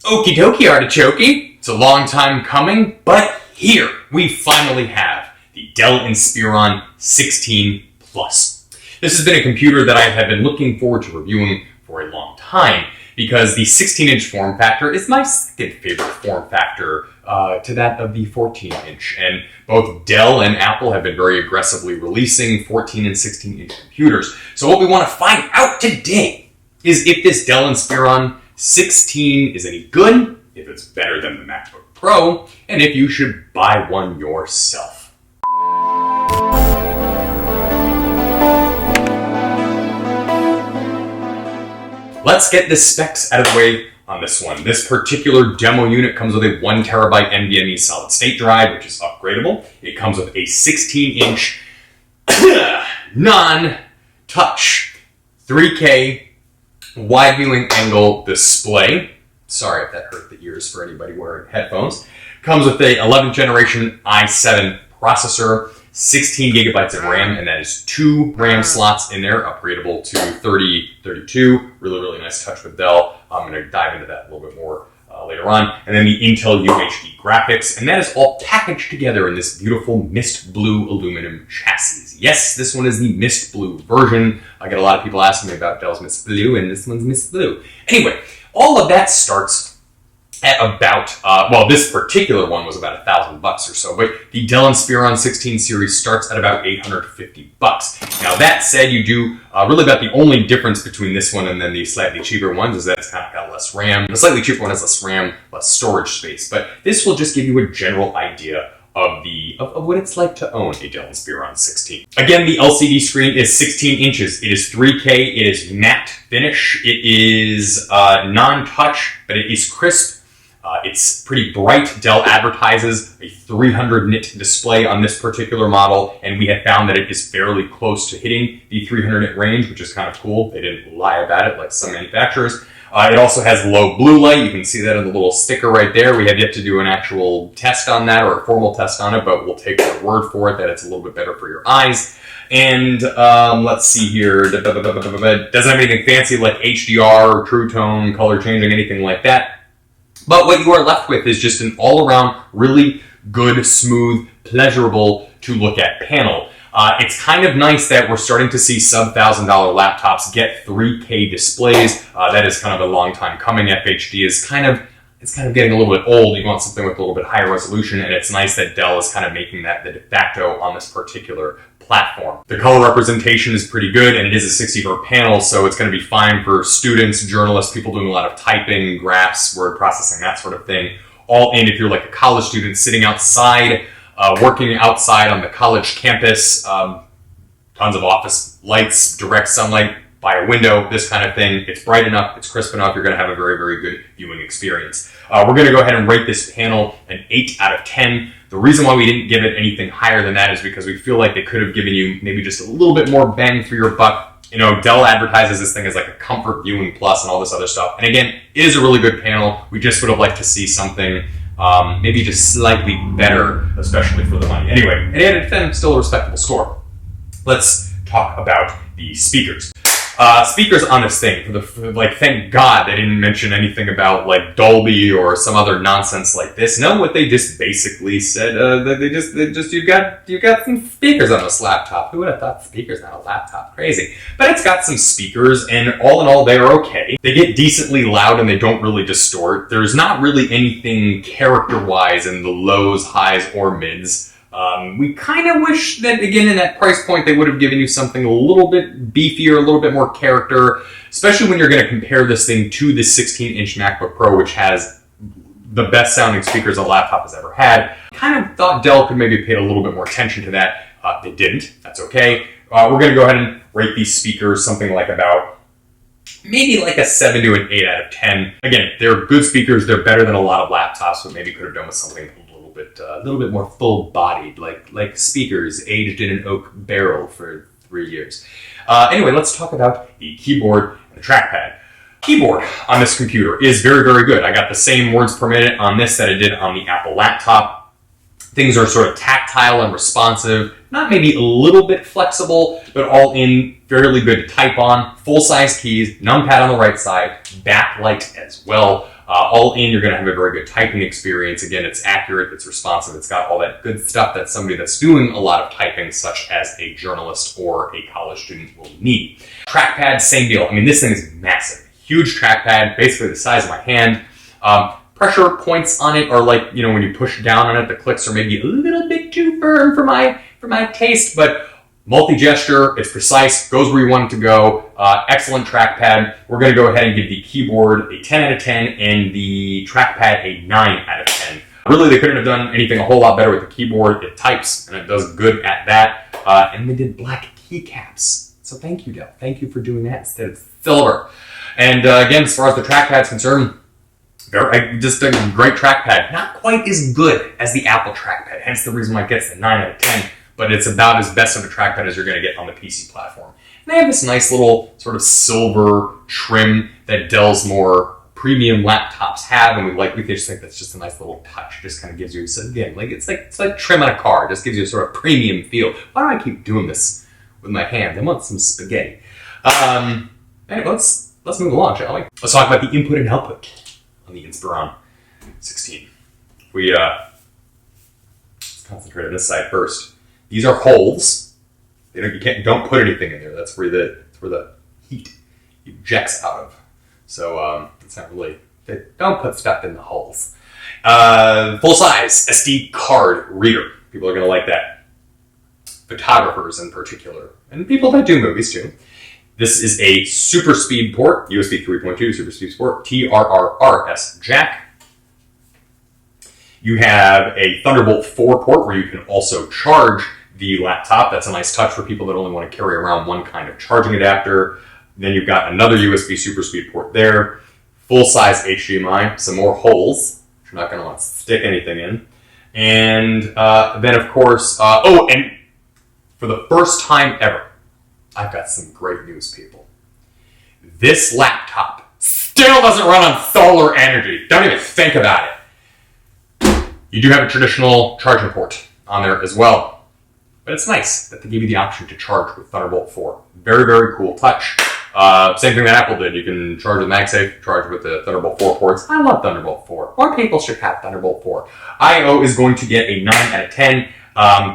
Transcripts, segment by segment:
Okie dokie, artichoke. It's a long time coming, but here we finally have the Dell Inspiron 16 Plus. This has been a computer that I have been looking forward to reviewing for a long time because the 16-inch form factor is my second favorite form factor to that of the 14-inch. And both Dell and Apple have been very aggressively releasing 14 and 16-inch computers. So what we want to find out today is if this Dell Inspiron 16 is any good, if it's better than the MacBook Pro, and if you should buy one yourself. Let's get the specs out of the way on this one. This particular demo unit comes with a 1 terabyte NVMe solid state drive, which is upgradable. It comes with a 16-inch non-touch 3K wide viewing angle display. Sorry if that hurt the ears for anybody wearing headphones. Comes with a 11th generation i7 processor, 16 gigabytes of RAM, and that is 2 RAM slots in there, upgradable to 32. Really nice touch with Dell. I'm going to dive into that a little bit more later on. And then the Intel UHD graphics, and that is all packaged together in this beautiful mist blue aluminum chassis. Yes, this one is the mist blue version. I get a lot of people asking me about Dell's mist blue, and this one's mist blue. Anyway, all of that starts at about, this particular one was about $1,000 or so, but the Dell Inspiron 16 series starts at about $850. Now that said, you do, really about the only difference between this one and then the slightly cheaper ones is that it's kind of got less RAM. The slightly cheaper one has less RAM, less storage space, but this will just give you a general idea of what it's like to own a Dell Inspiron 16. Again, the LCD screen is 16 inches. It is 3K. It is matte finish. It is non-touch, but it is crisp. It's pretty bright. Dell advertises a 300 nit display on this particular model, and we have found that it is fairly close to hitting the 300 nit range, which is kind of cool. They didn't lie about it like some manufacturers. It also has low blue light. You can see that in the little sticker right there. We have yet to do an actual test on that or a formal test on it, but we'll take their word for it that it's a little bit better for your eyes. And let's see here. Doesn't have anything fancy like HDR, True Tone, color changing, anything like that. But what you are left with is just an all-around really good, smooth, pleasurable to look at panel. It's kind of nice that we're starting to see sub-$1,000 laptops get 3K displays. That is kind of a long time coming. FHD is kind of getting a little bit old. You want something with a little bit higher resolution, and it's nice that Dell is kind of making that the de facto on this particular platform. The color representation is pretty good, and it is a 60Hz panel, so it's going to be fine for students, journalists, people doing a lot of typing, graphs, word processing, that sort of thing. All in if you're like a college student sitting outside, working outside on the college campus, tons of office lights, direct sunlight by a window, this kind of thing. It's bright enough, it's crisp enough, you're going to have a very good viewing experience. We're going to go ahead and rate this panel an 8 out of 10. The reason why we didn't give it anything higher than that is because we feel like they could have given you maybe just a little bit more bang for your buck. You know, Dell advertises this thing as like a comfort viewing plus and all this other stuff. And again, it is a really good panel. We just would have liked to see something maybe just slightly better, especially for the money. Anyway, an 8 out of 10, still a respectable score. Let's talk about the speakers. Speakers on this thing, thank God they didn't mention anything about like Dolby or some other nonsense like this. No, what they just basically said, you've got some speakers on this laptop. Who would have thought speakers on a laptop? Crazy. But it's got some speakers, and all in all, they're okay. They get decently loud and they don't really distort. There's not really anything character-wise in the lows, highs, or mids. We kind of wish that, again, in that price point, they would have given you something a little bit beefier, a little bit more character, especially when you're going to compare this thing to the 16-inch MacBook Pro, which has the best sounding speakers a laptop has ever had. Kind of thought Dell could maybe have paid a little bit more attention to that. They didn't. That's okay. We're going to go ahead and rate these speakers something like about maybe like a 7 to an 8 out of 10. Again, they're good speakers. They're better than a lot of laptops, but maybe could have done with something a little bit more full-bodied, like speakers aged in an oak barrel for 3 years. Anyway, let's talk about the keyboard and the trackpad. Keyboard on this computer is very good. I got the same words per minute on this that I did on the Apple laptop. Things are sort of tactile and responsive, not maybe a little bit flexible, but all in fairly good to type on. Full-size keys, numpad on the right side, backlight as well. All in, you're going to have a very good typing experience. Again, it's accurate, it's responsive, it's got all that good stuff that somebody that's doing a lot of typing, such as a journalist or a college student, will need. Trackpad, same deal. I mean, this thing is massive. Huge trackpad, basically the size of my hand. Pressure points on it are like, when you push down on it, the clicks are maybe a little bit too firm for my taste, but multi-gesture, it's precise, goes where you want it to go. Excellent trackpad. We're going to go ahead and give the keyboard a 10 out of 10 and the trackpad a 9 out of 10. Really, they couldn't have done anything a whole lot better with the keyboard. It types, and it does good at that. And they did black keycaps. So thank you, Dell. Thank you for doing that instead of silver. And again, as far as the trackpad's concerned, just a great trackpad. Not quite as good as the Apple trackpad, hence the reason why it gets the 9 out of 10. But it's about as best of a trackpad as you're going to get on the PC platform. And they have this nice little sort of silver trim that Dell's more premium laptops have, and we just think that's just a nice little touch. It just kind of gives you, so again, it's like trim on a car. It just gives you a sort of premium feel. Why do I keep doing this with my hands? I want some spaghetti. Anyway, let's move along, shall we? Let's talk about the input and output on the Inspiron 16. Let's concentrate on this side first. These are holes. Don't put anything in there. That's where the heat ejects out of. So it's not really. Don't put stuff in the holes. Full size SD card reader. People are going to like that. Photographers in particular, and people that do movies too. This is a super speed port, USB 3.2 super speed port, TRRS jack. You have a Thunderbolt 4 port where you can also charge the laptop. That's a nice touch for people that only want to carry around one kind of charging adapter. Then you've got another USB super speed port there. Full-size HDMI, some more holes, which you're not going to want to stick anything in. And then, of course, and for the first time ever, I've got some great news, people. This laptop still doesn't run on solar energy. Don't even think about it. You do have a traditional charging port on there as well. But it's nice that they give you the option to charge with Thunderbolt 4. Very, very cool touch. Same thing that Apple did. You can charge with MagSafe, charge with the Thunderbolt 4 ports. I love Thunderbolt 4. More people should have Thunderbolt 4. I/O is going to get a 9 out of 10.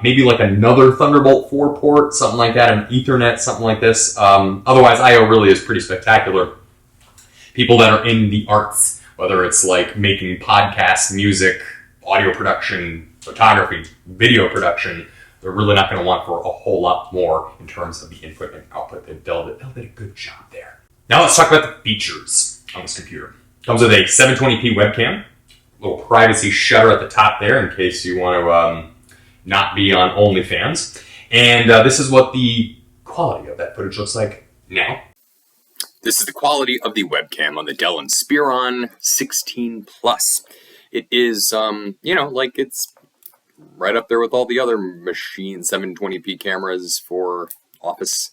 Maybe like another Thunderbolt 4 port, something like that, an Ethernet, something like this. Otherwise, I/O really is pretty spectacular. People that are in the arts, whether it's like making podcasts, music, audio production, photography, video production, they're really not going to want for a whole lot more in terms of the input and output. Dell did a good job there. Now let's talk about the features on this computer. It comes with a 720p webcam, a little privacy shutter at the top there in case you want to not be on OnlyFans. And this is what the quality of that footage looks like now. This is the quality of the webcam on the Dell Inspiron 16 Plus. It is, it's right up there with all the other machine 720p cameras for office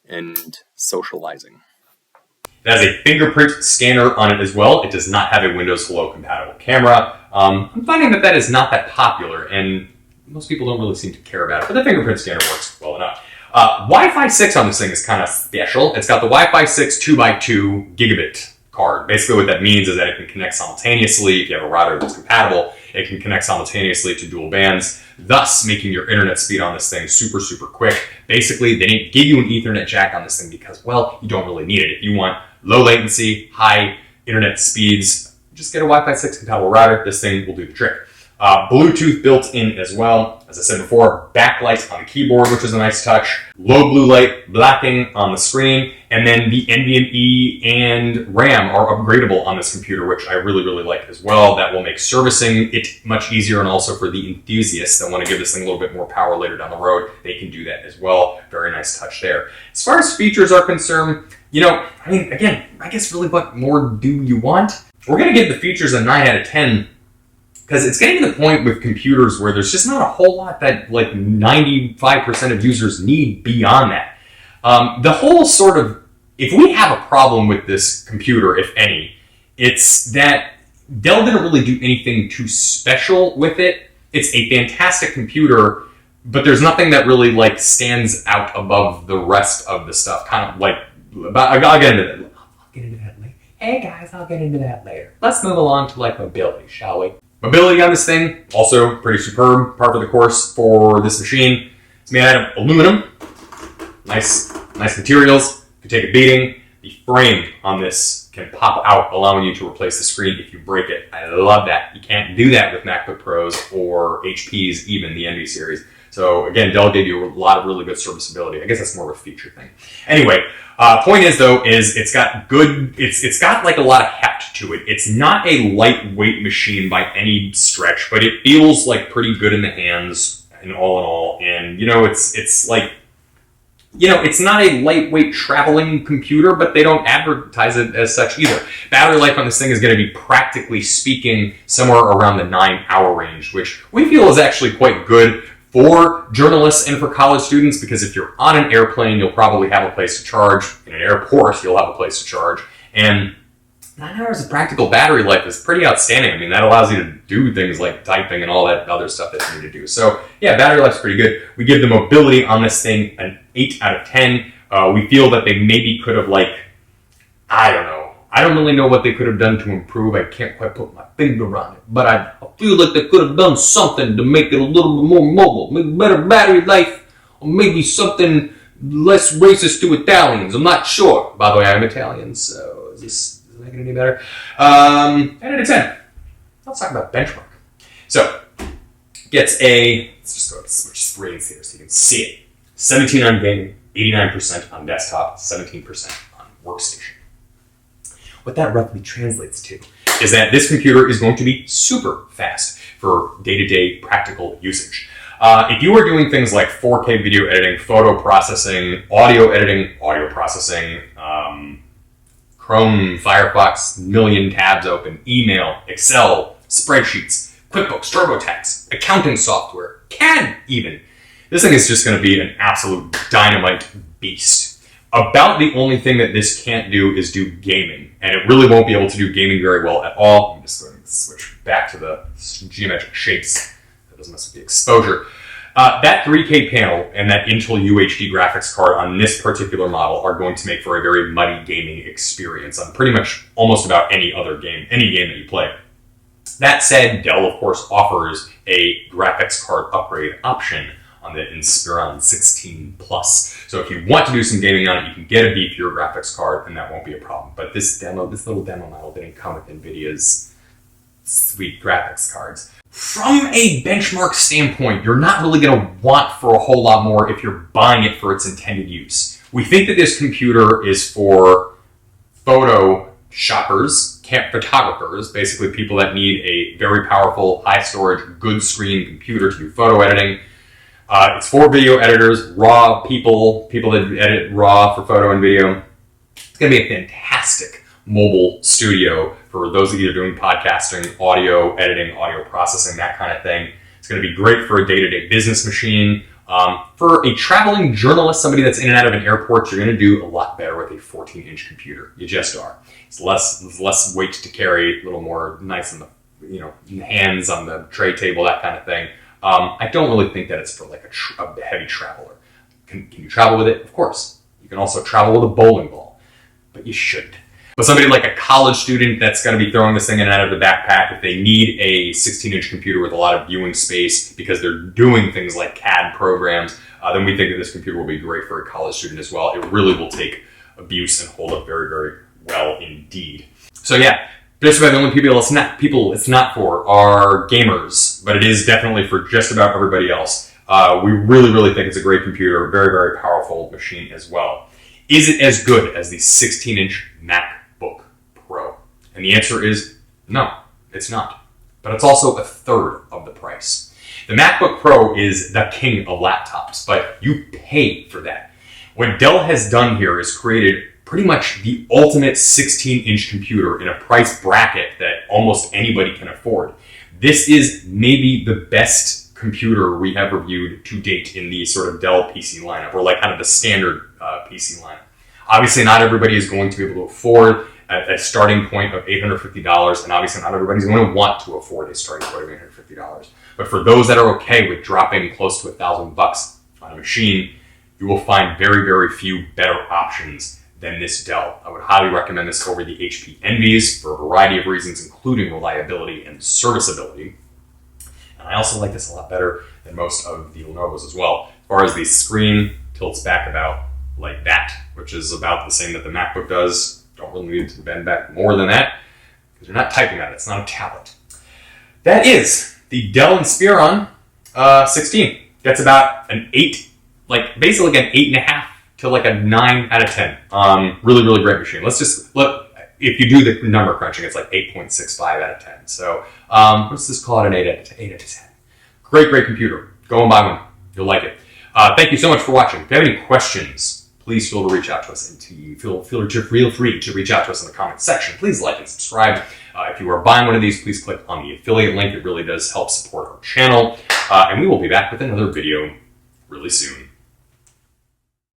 and socializing. It has a fingerprint scanner on it as well. It does not have a Windows Hello compatible camera. I'm finding that is not that popular, and most people don't really seem to care about it, but the fingerprint scanner works well enough. Wi-Fi 6 on this thing is kind of special. It's got the Wi-Fi 6 2x2 gigabit card. Basically what that means is that it can connect simultaneously. If you have a router that's compatible, it can connect simultaneously to dual bands, thus making your internet speed on this thing super, super quick. Basically, they didn't give you an Ethernet jack on this thing because, well, you don't really need it. If you want low latency, high internet speeds, just get a Wi-Fi 6 compatible router. This thing will do the trick. Bluetooth built in as well. As I said before, backlight on the keyboard, which is a nice touch. Low blue light blacking on the screen. And then the NVMe and RAM are upgradable on this computer, which I really, really like as well. That will make servicing it much easier, and also for the enthusiasts that want to give this thing a little bit more power later down the road, they can do that as well. Very nice touch there. As far as features are concerned, again, I guess really what more do you want? We're going to give the features a 9 out of 10 because it's getting to the point with computers where there's just not a whole lot that like 95% of users need beyond that. The whole sort of, if we have a problem with this computer, if any, it's that Dell didn't really do anything too special with it. It's a fantastic computer, but there's nothing that really like stands out above the rest of the stuff. Kind of like, I'll get into that. I'll get into that later. Hey guys, I'll get into that later. Let's move along to like mobility, shall we? Mobility on this thing, also pretty superb, par for the course for this machine. It's made out of aluminum. Nice materials. You take a beating. The frame on this can pop out, allowing you to replace the screen if you break it. I love that. You can't do that with MacBook Pros or HPs, even the Envy series. So again, Dell gave you a lot of really good serviceability. I guess that's more of a feature thing. Anyway, point is though, it's got like a lot of heft to it. It's not a lightweight machine by any stretch, but it feels like pretty good in the hands and all. And it's like, it's not a lightweight traveling computer, but they don't advertise it as such either. Battery life on this thing is going to be, practically speaking, somewhere around the 9-hour range, which we feel is actually quite good for journalists and for college students, because if you're on an airplane, you'll probably have a place to charge. In an airport, you'll have a place to charge. And 9 hours of practical battery life is pretty outstanding. I mean, that allows you to do things like typing and all that other stuff that you need to do. So yeah, battery life's pretty good. We give the mobility on this thing an 8 out of 10. We feel that they maybe could have I don't really know what they could have done to improve. I can't quite put my finger on it, but I feel like they could have done something to make it a little bit more mobile, maybe better battery life, or maybe something less racist to Italians. I'm not sure. By the way, I'm Italian, so is it making it any better? 10 out of 10. Let's talk about benchmark. So, let's just go to switch screens here so you can see it. 17 on gaming, 89% on desktop, 17% on workstation. What that roughly translates to is that this computer is going to be super fast for day-to-day practical usage. If you are doing things like 4K video editing, photo processing, audio editing, audio processing, Chrome, Firefox, million tabs open, email, Excel, spreadsheets, QuickBooks, TurboTax, accounting software, CAD even, this thing is just going to be an absolute dynamite beast. About the only thing that this can't do is do gaming, and it really won't be able to do gaming very well at all. I'm just going to switch back to the geometric shapes. That doesn't mess with the exposure. That 3K panel and that Intel UHD graphics card on this particular model are going to make for a very muddy gaming experience on pretty much almost about any game that you play. That said, Dell, of course, offers a graphics card upgrade option on the Inspiron 16 Plus. So if you want to do some gaming on it, you can get a beefier graphics card, and that won't be a problem. But this little demo model didn't come with NVIDIA's sweet graphics cards. From a benchmark standpoint, you're not really going to want for a whole lot more if you're buying it for its intended use. We think that this computer is for photo shoppers, photographers, basically people that need a very powerful, high storage, good screen computer to do photo editing. It's for video editors, raw people that edit raw for photo and video. It's going to be a fantastic mobile studio for those of you that are doing podcasting, audio editing, audio processing, that kind of thing. It's going to be great for a day-to-day business machine. For a traveling journalist, somebody that's in and out of an airport, you're going to do a lot better with a 14-inch computer. You just are. It's less weight to carry, a little more nice in the hands on the tray table, that kind of thing. I don't really think that it's for like a heavy traveler. Can you travel with it? Of course. You can also travel with a bowling ball, but you shouldn't. But somebody like a college student that's going to be throwing this thing in and out of the backpack, if they need a 16-inch computer with a lot of viewing space because they're doing things like CAD programs, then we think that this computer will be great for a college student as well. It really will take abuse and hold up very, very well indeed. So yeah, just about the only people it's not for are gamers, but it is definitely for just about everybody else. We really, really think it's a great computer, a very, very powerful machine as well. Is it as good as the 16-inch MacBook Pro? And the answer is no, it's not. But it's also a third of the price. The MacBook Pro is the king of laptops, but you pay for that. What Dell has done here is created pretty much the ultimate 16-inch computer in a price bracket that almost anybody can afford. This is maybe the best computer we have reviewed to date in the sort of Dell PC lineup, or like kind of the standard PC lineup. Obviously, not everybody is going to be able to afford a starting point of $850, and obviously not everybody's going to want to afford a starting point of $850. But for those that are okay with dropping close to $1,000 on a machine, you will find very, very few better options than this Dell. I would highly recommend this over the HP Envies for a variety of reasons, including reliability and serviceability. And I also like this a lot better than most of the Lenovo's as well. As far as the screen tilts back about like that, which is about the same that the MacBook does. Don't really need to bend back more than that because you're not typing on it. It's not a tablet. That is the Dell Inspiron 16. That's about an 8, like basically like an 8.5 to like a 9 out of 10. Really, really great machine. Let's just look. If you do the number crunching, it's like 8.65 out of 10. So let's just call it an 8 out of 10. Great, great computer. Go and buy one. You'll like it. Thank you so much for watching. If you have any questions, please feel to reach out to us. And feel free to reach out to us in the comments section. Please like and subscribe. If you are buying one of these, please click on the affiliate link. It really does help support our channel. And we will be back with another video really soon.